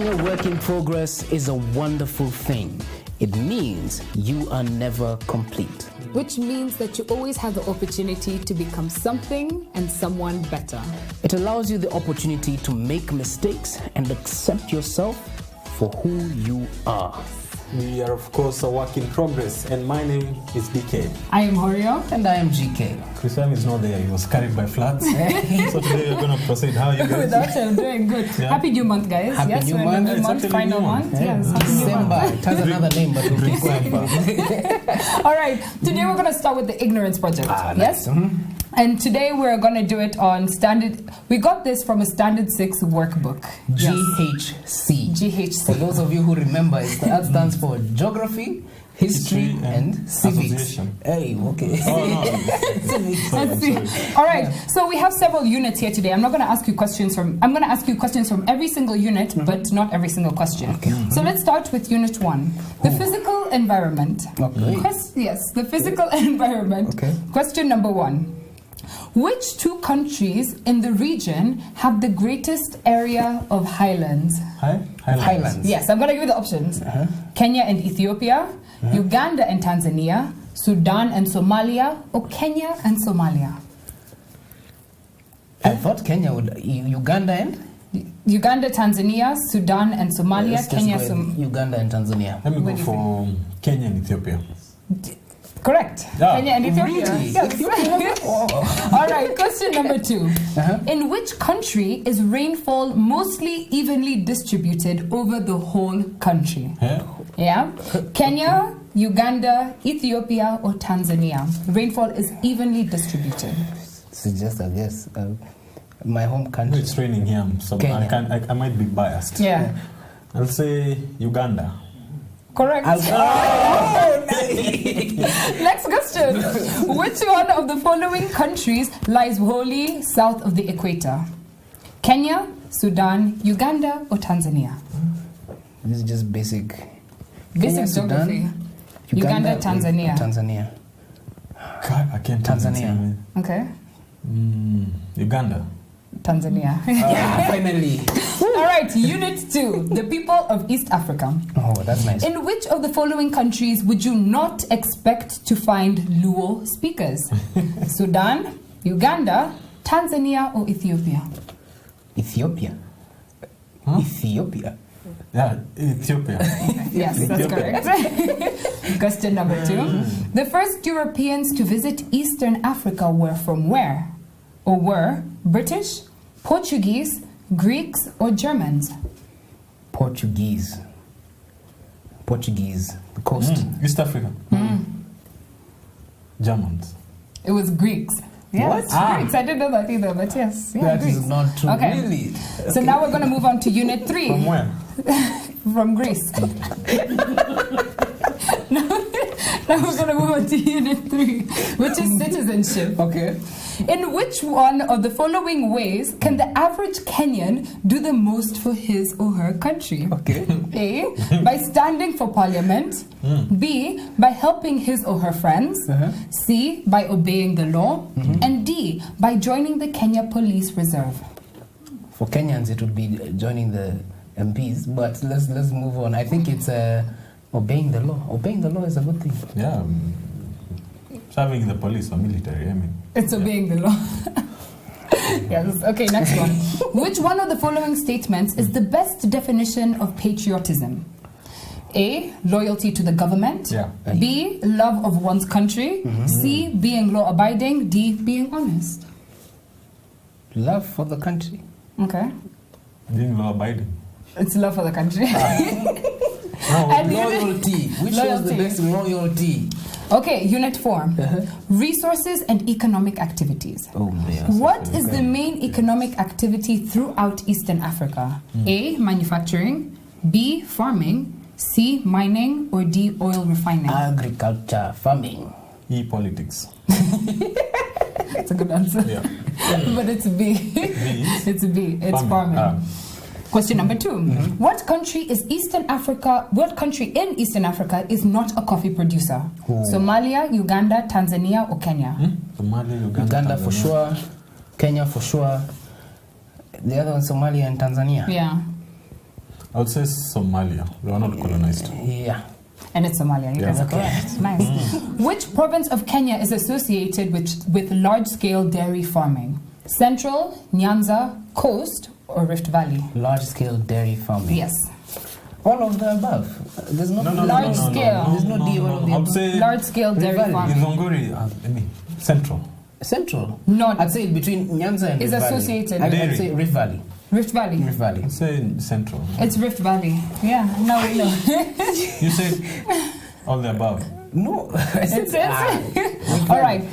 Being a work in progress is a wonderful thing. It means you are never complete. Which means that you always have the opportunity to become something and someone better. It allows you the opportunity to make mistakes and accept yourself for who you are. We are, of course, a work in progress, and my name is DK. I am Horio. And I am GK. Christian is not there, he was carried by floods. So today we're going to proceed. How are you guys? Without him, doing good. Yeah. Happy new month, guys. Happy new month. New month, final month. Yeah. Yes, December. It has another name, but we'll keep going. All right, today we're going to start with the Ignorance Project. Yes? Nice. Mm-hmm. And today we're going to do it on standard. We got this from a standard 6 workbook. GHC. GHC. For those of you who remember, that stands for Geography, History, and Civics. Hey, okay. Let's see. All right. So we have several units here today. I'm going to ask you questions from every single unit, but not every single question. Okay. So let's start with unit 1. The physical environment. Okay. Yes, the physical environment. Okay. Question number 1. Which 2 countries in the region have the greatest area of highlands? Highlands. Yes, I'm going to give you the options. Kenya and Ethiopia, Uganda and Tanzania, Sudan and Somalia, or Kenya and Somalia? I thought Kenya would... Uganda and? Uganda, Tanzania, Sudan and Somalia, Let's Kenya, just go with Uganda and Tanzania. Let me go for Kenya and Ethiopia. Correct. Yeah. Kenya and Ethiopia. Really? Yes. All right, question number 2. In which country is rainfall mostly evenly distributed over the whole country? Yeah? Kenya, Uganda, Ethiopia, or Tanzania? Rainfall is evenly distributed. So just, I guess, my home country. It's raining here, so I might be biased. Yeah. I'll say Uganda. Correct. Next question. Which one of the following countries lies wholly south of the equator? Kenya, Sudan, Uganda, or Tanzania? This is just basic. Basic geography. Uganda, Tanzania. Tanzania. God, I can't Tanzania. Okay. Uganda. Tanzania. Finally. All right, Unit 2, the people of East Africa. Oh, that's nice. In which of the following countries would you not expect to find Luo speakers? Sudan, Uganda, Tanzania, or Ethiopia? Ethiopia. Huh? Ethiopia. Yeah, Ethiopia. Yes, that's correct. Question number 2. The first Europeans to visit Eastern Africa were from where? Or were British, Portuguese, Greeks, or Germans? Portuguese. The coast. East Africa. Germans. It was Greeks. Yes, What? Greeks. I didn't know that either, but yes. Yeah, That Greeks. is not true. Okay. Really? So now we're going to move on to Unit 3. From where? From Greece. Now we're going to move on to Unit 3, which is citizenship. Okay. In which one of the following ways can the average Kenyan do the most for his or her country? Okay. A, by standing for parliament. B, by helping his or her friends. C, by obeying the law. And D, by joining the Kenya Police Reserve. For Kenyans, it would be joining the MPs, but let's move on. I think it's obeying the law. Obeying the law is a good thing. Yeah. Serving the police or military, I mean. It's obeying the law. Yes. Okay, next one. Which one of the following statements is the best definition of patriotism? A, loyalty to the government. Yeah. B, love of one's country. C, being law-abiding. D, being honest. Love for the country. Okay. Being law-abiding. It's love for the country. No, And Loyalty. Which was the best loyalty? Okay, Unit 4. Resources and economic activities. Oh, yes. What is the main economic activity throughout Eastern Africa? A, manufacturing. B, farming. C, mining. Or D, oil refining. Agriculture, farming. E-politics. That's a good answer. Yeah. But it's B. It's B. It's farming. Question number 2. What country in Eastern Africa is not a coffee producer? Somalia, Uganda, Tanzania, or Kenya? Somalia, Uganda for sure. Kenya for sure. The other one, Somalia and Tanzania. Yeah. I would say Somalia. They were not colonized. Yeah. And it's Somalia. You guys are correct. Nice. Which province of Kenya is associated with large-scale dairy farming? Central, Nyanza, Coast, or Rift Valley? Large-scale dairy farming. Yes. All of the above. There's no large scale. There's no D all of the I would above. say Large-scale dairy farming. Githongori, Central. Central. Not. I'd say between Nyanza and Is Rift Valley. associated. I'd say Rift Valley. Rift Valley. Rift Valley. I'd say Central. It's Rift Valley. Yeah, now we know. You said all the above. No. It's all right.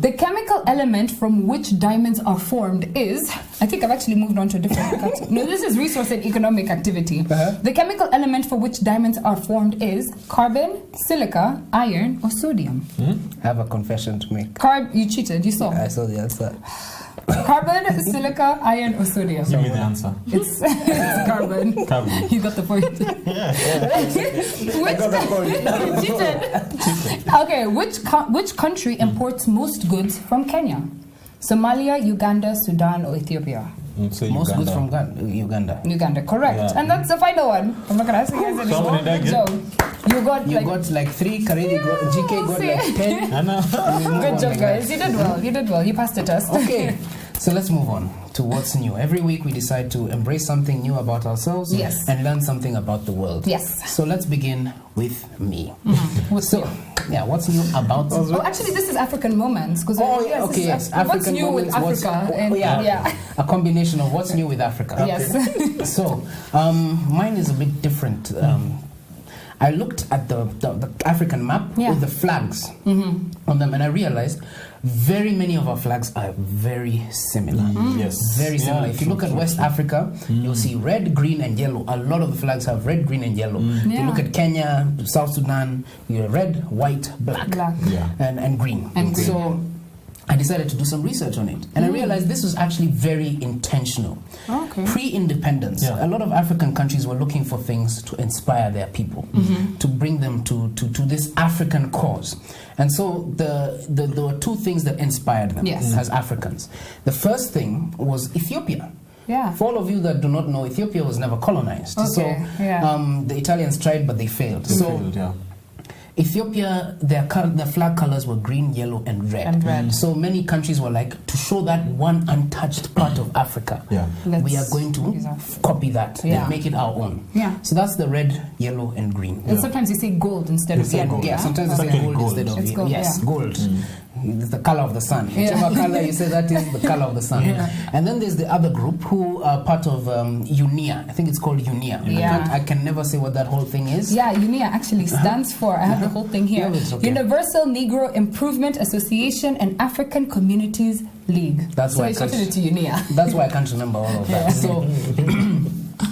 The chemical element from which diamonds are formed is, I think I've actually moved on to a different category. No, this is resource and economic activity. The chemical element for which diamonds are formed is carbon, silica, iron, or sodium. I have a confession to make. You cheated, you saw. I saw the answer. Carbon, silica, iron, or sodium? Give me the answer. It's carbon. Carbon. You got the point. You cheated. Okay, which country imports most goods from Kenya? Somalia, Uganda, Sudan, or Ethiopia? Most goods from Uganda. Uganda, correct. Yeah. And that's the final one. I'm not going to ask you guys anymore. Good job. You got like 3, Kareli GK got like 10. I know. Good job, guys. You did well. You passed the test. Okay, so let's move on to what's new. Every week we decide to embrace something new about ourselves and learn something about the world. Yes. So let's begin with me. What's new? What's new about... Oh, actually, this is African moments. Yes. What's new with Africa? A combination of what's new with Africa. Yes. So, mine is a bit different. I looked at the African map with the flags on them, and I realized very many of our flags are very similar. Yes. Very similar. Yeah, if you look at West Africa, you'll see red, green, and yellow. A lot of the flags have red, green, and yellow. If you look at Kenya, South Sudan, you have red, white, black. And green. So I decided to do some research on it. And I realized this was actually very intentional. Pre-independence, a lot of African countries were looking for things to inspire their people, to bring them to this African cause. And so there were 2 things that inspired them as Africans. The first thing was Ethiopia. For all of you that do not know, Ethiopia was never colonized. The Italians tried, but they failed. Ethiopia, their flag colors were green, yellow, and red. So many countries were like, to show that one untouched part of Africa, we are going to copy that and make it our own. So that's the red, yellow, and green. And sometimes you say gold instead of yellow. Sometimes they say gold instead of yellow. Yes, gold. It's the color of the sun. Whichever color you say, that is the color of the sun. And then there's the other group who are part of UNIA. I think it's called UNIA. I can never say what that whole thing is. UNIA actually stands for, I have the whole thing here, Universal Negro Improvement Association and African Communities League. That's why I can't remember all of that.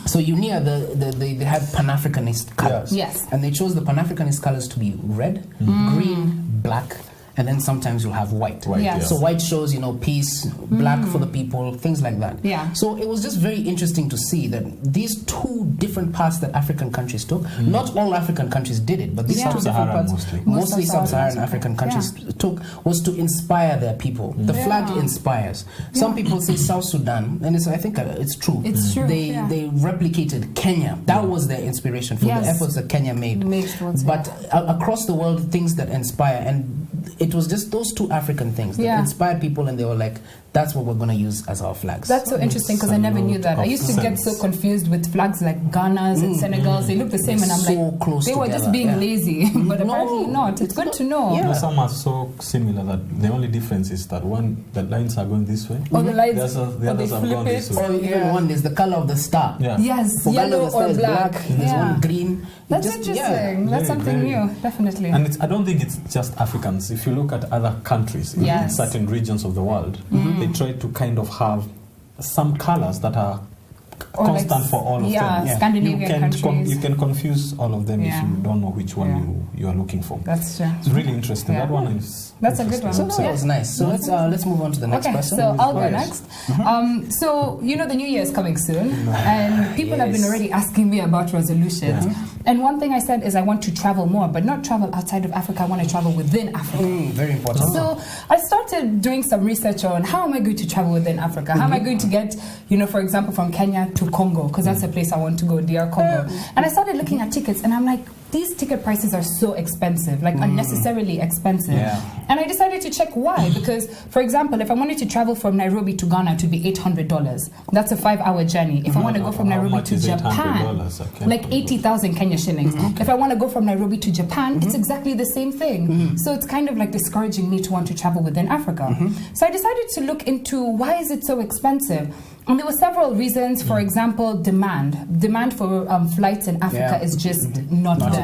So UNIA, they had Pan-Africanist colors. And they chose the Pan-Africanist colors to be red, green, black, and then sometimes you'll have white. So white shows, peace, black for the people, things like that. So it was just very interesting to see that these 2 different paths that African countries took, not all African countries did it, but these 2 different paths, mostly sub-Saharan African countries took, was to inspire their people. The flag inspires. Some people say South Sudan, and I think it's true. It's true. They replicated Kenya. That was their inspiration for the efforts that Kenya made. But across the world, things that inspire, and it was just those 2 African things that inspired people, and they were like, that's what we're going to use as our flags. That's so interesting, because I never knew that. I used to get so confused with flags like Ghana's and Senegal's. They look the same, and I'm like, close they were just being lazy. But apparently not. It's good to know. Some are so similar that the only difference is that the lines are going this way. Or the lines, the others have gone this way. Or even one is the color of the star. Yes, yellow or black. There's one green. That's interesting. That's something new, definitely. And I don't think it's just Africans. If you look at other countries in certain regions of the world, they try to kind of have some colors that are constant for all of them. Scandinavian countries. You can confuse all of them if you don't know which one you are looking for. That's true. It's really interesting. That one is... That's a good one. So that was nice. So let's move on to the next person. So I'll go next. So the new year is coming soon, and people have been already asking me about resolutions. And one thing I said is I want to travel more, but not travel outside of Africa. I want to travel within Africa. Very important. So I started started doing some research on how am I going to travel within Africa? How am I going to get, for example, from Kenya to Congo, because that's a place I want to go, DR Congo. And I started looking at tickets, and I'm like, these ticket prices are so expensive, like unnecessarily expensive. And I decided to check why, because, for example, if I wanted to travel from Nairobi to Ghana, it would be $800. That's a 5-hour journey. If I want to go from Nairobi to Japan, like 80,000 Kenya shillings. If I want to go from Nairobi to Japan, it's exactly the same thing. So it's kind of like discouraging me to want to travel within Africa. So I decided to look into why is it so expensive. And there were several reasons. For example, demand for flights in Africa is just not there.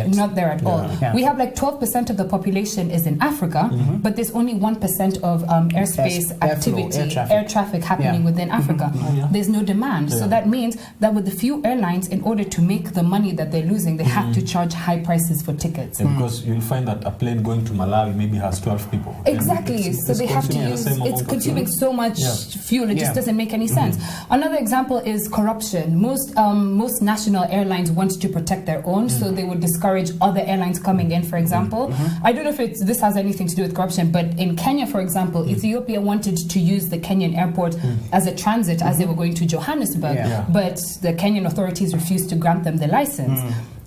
Not there at all. We have like 12% of the population is in Africa, but there's only 1% of airspace activity, air traffic happening within Africa. There's no demand. So that means that with the few airlines, in order to make the money that they're losing, they have to charge high prices for tickets. Because you'll find that a plane going to Malawi maybe has 12 people. Exactly. So they have to use, it's consuming so much fuel, it just doesn't make any sense. Another example is corruption. Most national airlines want to protect their own, so they would discourage other airlines coming in, for example. I don't know if this has anything to do with corruption, but in Kenya, for example, Ethiopia wanted to use the Kenyan airport as a transit as they were going to Johannesburg, but the Kenyan authorities refused to grant them the license.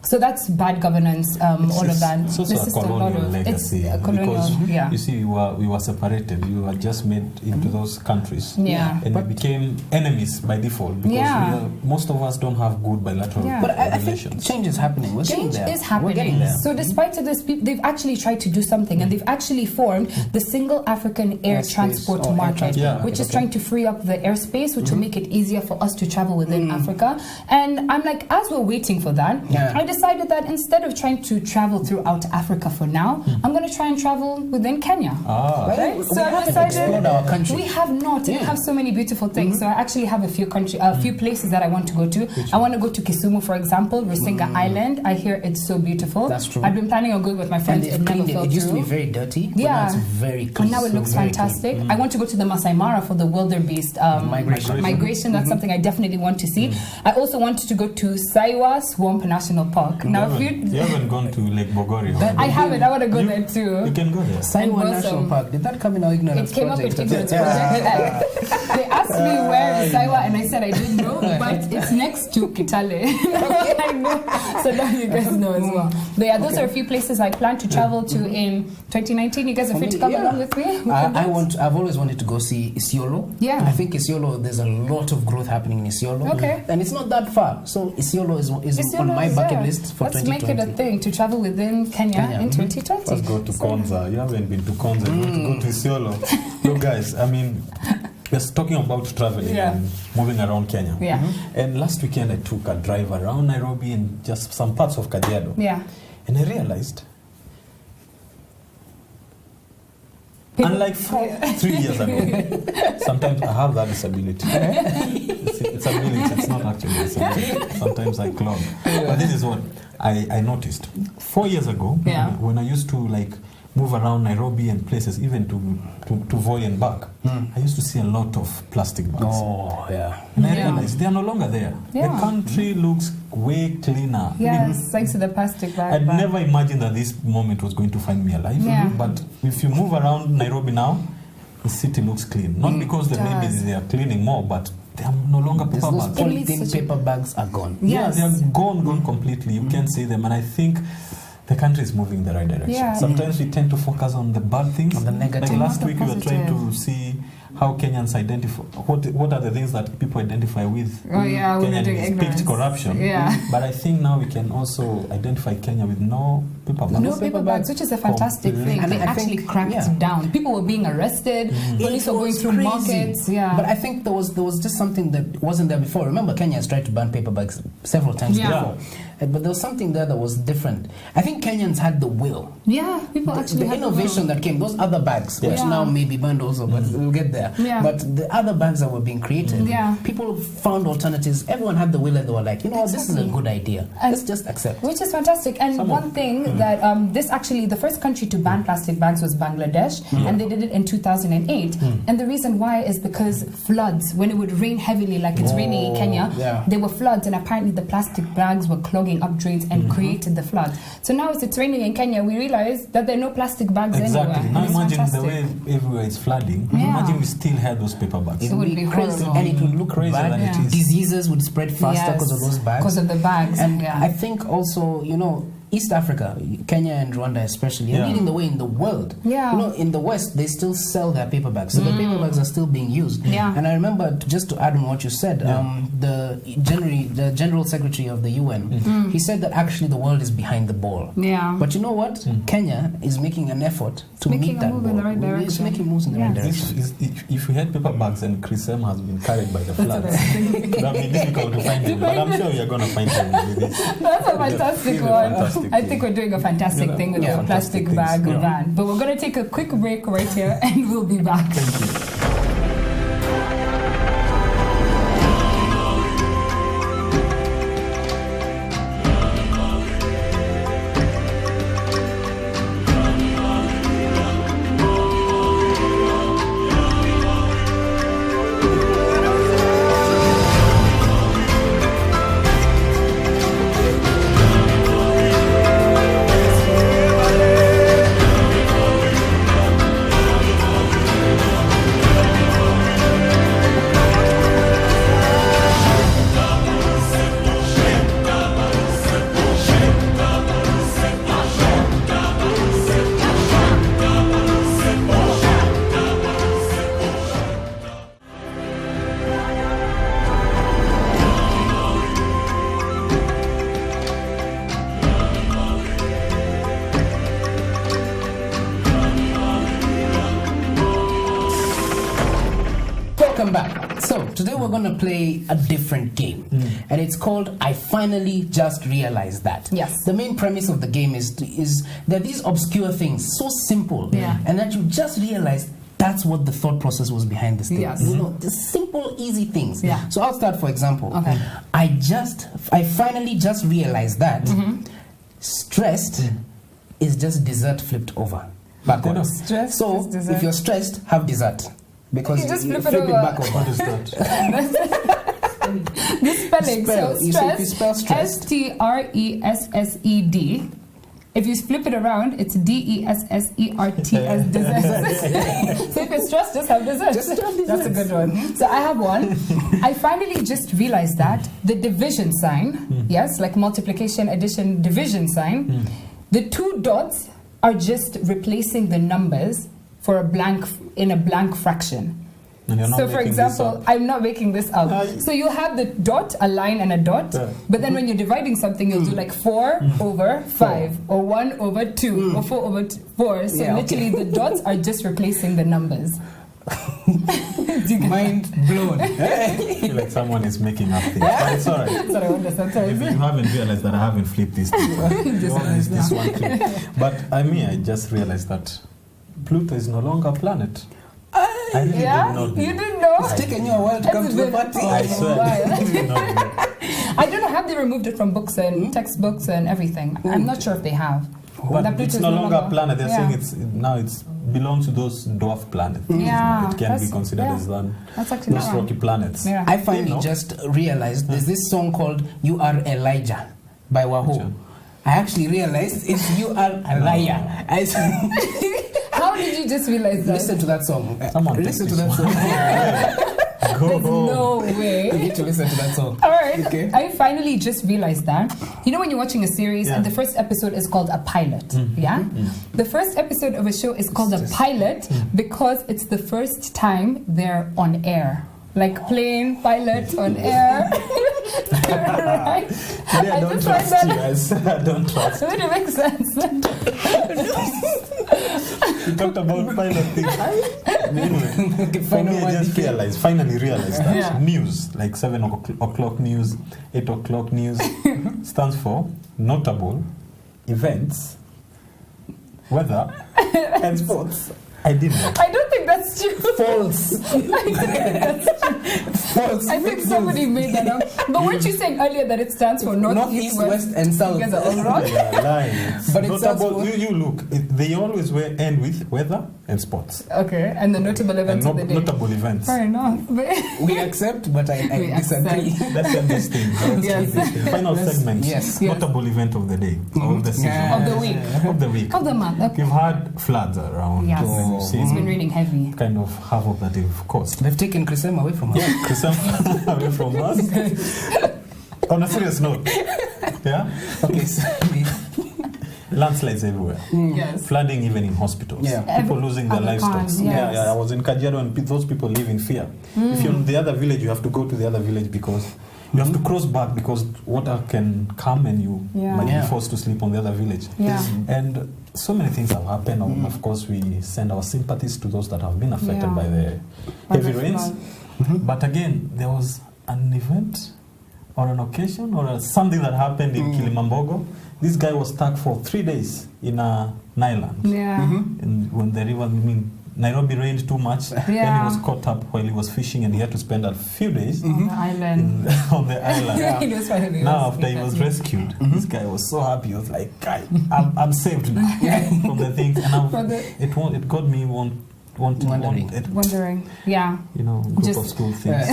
So that's bad governance, all of that. It's also a colonial legacy. It's a colonial, you see, we were separated. We were just made into those countries. And we became enemies by default because most of us don't have good bilateral relations. But I think change is happening. Change is happening. So despite this, they've actually tried to do something, and they've actually formed the Single African Air Transport Market, which is trying to free up the airspace, which will make it easier for us to travel within Africa. And I'm like, as we're waiting for that, I decided that instead of trying to travel throughout Africa for now, I'm going to try and travel within Kenya. Right? So I decided our country. We have not. We have so many beautiful things. So I actually have a few places that I want to go to. I want to go to Kisumu, for example, Rusinga Island. I hear it's so beautiful. That's true. I've been planning on going with my friends. It used to be very dirty. But now it's very clean. And now it looks fantastic. I want to go to the Masai Mara for the wildebeest migration. That's something I definitely want to see. I also wanted to go to Saiwa Swamp National Park. Now, you haven't gone to Lake Bogoria. I haven't. I want to go there too. You can go there. Saiwa National Park. Did that come in our ignorance project? It came up in ignorance project. They asked me where is Saiwa, and I said I didn't know, but it's next to Kitale. I know. So now you guys know as well. But those are a few places I plan to travel to in 2019. You guys are free to come along with me. I've always wanted to go see Isiolo. I think Isiolo, there's a lot of growth happening in Isiolo. And it's not that far. So Isiolo is on my bucket list for Let's 2020. make it a thing to travel within Kenya in 2020. Let's go to Konza. You haven't been to Konza. You want to go to Isiolo. Look, guys, I mean, we're talking about traveling and moving around Kenya. And last weekend, I took a drive around Nairobi and just some parts of Kajiado. And I realized, unlike 3 years ago, sometimes I have that disability. It's ability, it's not actually a disability. Sometimes I clog. But this is what I noticed. 4 years ago, when I used to move around Nairobi and places, even to Voi and back, I used to see a lot of plastic bags. And I realized they are no longer there. The country looks way cleaner. Yes, thanks to the plastic bag. I'd never imagined that this moment was going to find me alive. But if you move around Nairobi now, the city looks clean. Not because maybe they are cleaning more, but they are no longer paper bags. Polythene paper bags are gone. Yeah, they are gone completely. You can't see them. And I think the country is moving in the right direction. Sometimes we tend to focus on the bad things. On the negative. Like last week we were trying to see how Kenyans identify, what are the things that people identify with. Kenyans picked corruption. But I think now we can also identify Kenya with no paper bags. No paper bags, which is a fantastic thing. And it actually cracked down. People were being arrested. Police were going through markets. But I think there was just something that wasn't there before. Remember, Kenya has tried to ban paper bags several times before. But there was something there that was different. I think Kenyans had the will. People actually had the innovation that came. Those other bags, which now may be banned also, but we'll get there. But the other bags that were being created, people found alternatives. Everyone had the will, and they were like, this is a good idea. Let's just accept. Which is fantastic. And one thing that the first country to ban plastic bags was Bangladesh, and they did it in 2008. And the reason why is because floods, when it would rain heavily, like it's raining in Kenya, there were floods, and apparently the plastic bags were clogging clogging up drains and created the flood. So now as it's raining in Kenya, we realize that there are no plastic bags exactly. anywhere. Now imagine the way everywhere is flooding. Imagine we still had those paper bags. It would be crazy. And it would look crazy bad. than it is. Diseases would spread faster because of those bags. Because of the bags. And I think also, East Africa, Kenya and Rwanda especially, are leading the way in the world. In the West, they still sell their paper bags. So the paper bags are still being used. And I remember, just to add on what you said, the General Secretary of the UN, he said that actually the world is behind the ball. But you know what? Kenya is making an effort to meet that ball. It's making moves in the right direction. If we had paper bags and Chris M has been carried by the floods, that would be difficult to find them. But I'm sure we are going to find them with this. That's a fantastic one. I think we're doing a fantastic thing with the plastic bag ban. But we're going to take a quick break right here and we'll be back. Thank you. Welcome back. So today we're going to play a different game, and it's called I Finally Just Realized That. Yes. The main premise of the game is that these obscure things, so simple, and that you just realize that's what the thought process was behind this thing. Yes. The simple, easy things. Yeah. So I'll start, for example. Okay. I finally just realized that stressed is just dessert flipped over. Backwards. Stressed so is dessert. if you're stressed, have dessert. Because you just you flip it over. back over. What is that? The spelling. Spell. So You see, if you spell stressed. STRESSED. If you flip it around, it's DESSERT as dessert. So if you're stressed, just have dessert. Just have dessert. That's a good one. So I have one. I finally just realized that the division sign, yes, like multiplication, addition, division sign, the two dots are just replacing the numbers for a blank fraction. So for example, I'm not making this up. So you'll have the dot, a line and a dot, but then when you're dividing something, you'll do like 4 over 5, or 1 over 2, or 4 over 4. So literally the dots are just replacing the numbers. Mind blown. I feel like someone is making up things. But it's alright. That's what I wonder sometimes. If you haven't realized that I haven't flipped this thing, this one clip. But I just realized that Pluto is no longer a planet. I really did not know. You didn't know? It's taken you a while to come to the party. I swear. I did not know. I don't know, have they removed it from books and textbooks and everything? I'm not sure if they have. But it's no longer a planet. They're saying it belongs to those dwarf planets. It can be considered as those rocky planets. Yeah. I finally just realized there's this song called You Are Elijah by Wahoo. I actually realized it's You Are a Liar. How did you just realize that? Listen to that song. Listen to that song. There's no way. You need to listen to that song. All right. Okay. I finally just realized that. You know when you're watching a series and the first episode is called a pilot, The first episode of a show is called a pilot because it's the first time they're on air. Like plane pilot on air. Right? I don't trust you guys. I don't trust. It makes sense. You talked about pilot things. Anyway, for me, I just finally realized that news, like 7 o'clock news, 8 o'clock news, stands for notable events, weather, and sports. I didn't know. I don't think that's true. False. I don't think that's true. False. I think somebody made that up. But weren't you saying earlier that it stands for North, East, West, and South? You guys are all wrong. Lying. But notable, you look, they always end with weather and sports. Okay, and the notable events of the day. Notable events. Fair enough. We accept, but I disagree. Let's end this thing. Final segment. Yes. Notable event of the day, of the season, of the week, of the week, of the month. Okay. We've had floods around. Yes, It's been raining heavy. Kind of havoc that they've caused. They've taken Chrisem away from us. Yeah, Chrisem away from us. On a serious note, yeah. Okay. So landslides everywhere. Yes. Flooding even in hospitals. Yeah. People losing their livestock. Yes. Yeah. I was in Kajiado and those people live in fear. If you're in the other village, you have to go to the other village because you have to cross back because water can come and you might be forced to sleep on the other village. Yeah. And so many things have happened. Of course, we send our sympathies to those that have been affected by the heavy rains. But again, there was an event or an occasion or something that happened in Kilimambogo. This guy was stuck for 3 days in an island. Yeah. And when the river, Nairobi rained too much, then he was caught up while he was fishing and he had to spend a few days on the island. On the island. Now, after he was rescued, this guy was so happy. He was like, I'm saved now from the things. And it got me wondering. Yeah. Group of school things.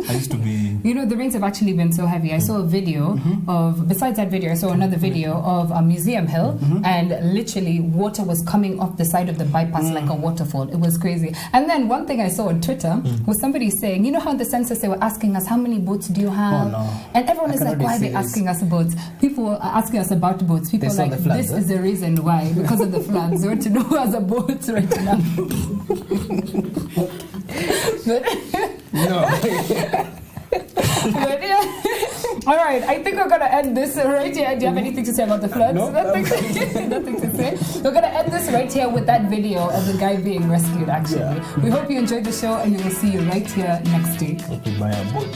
I used to be... the rains have actually been so heavy. I saw a video of... Besides that video, I saw another video of a Museum Hill and literally water was coming off the side of the bypass like a waterfall. It was crazy. And then one thing I saw on Twitter was somebody saying, you know how the census, they were asking us, how many boats do you have? Oh, no. And everyone is like, why are they asking us boats? People are asking us about boats. People are like, floods, this is the reason why. Because of the floods. We want to know who has a boat right now. No. But yeah. All right, I think we're going to end this right here. Do you have anything to say about the floods? No, nothing to say. We're going to end this right here with that video of the guy being rescued, actually. We hope you enjoyed the show and we will see you right here next week. Hope you buy a boat.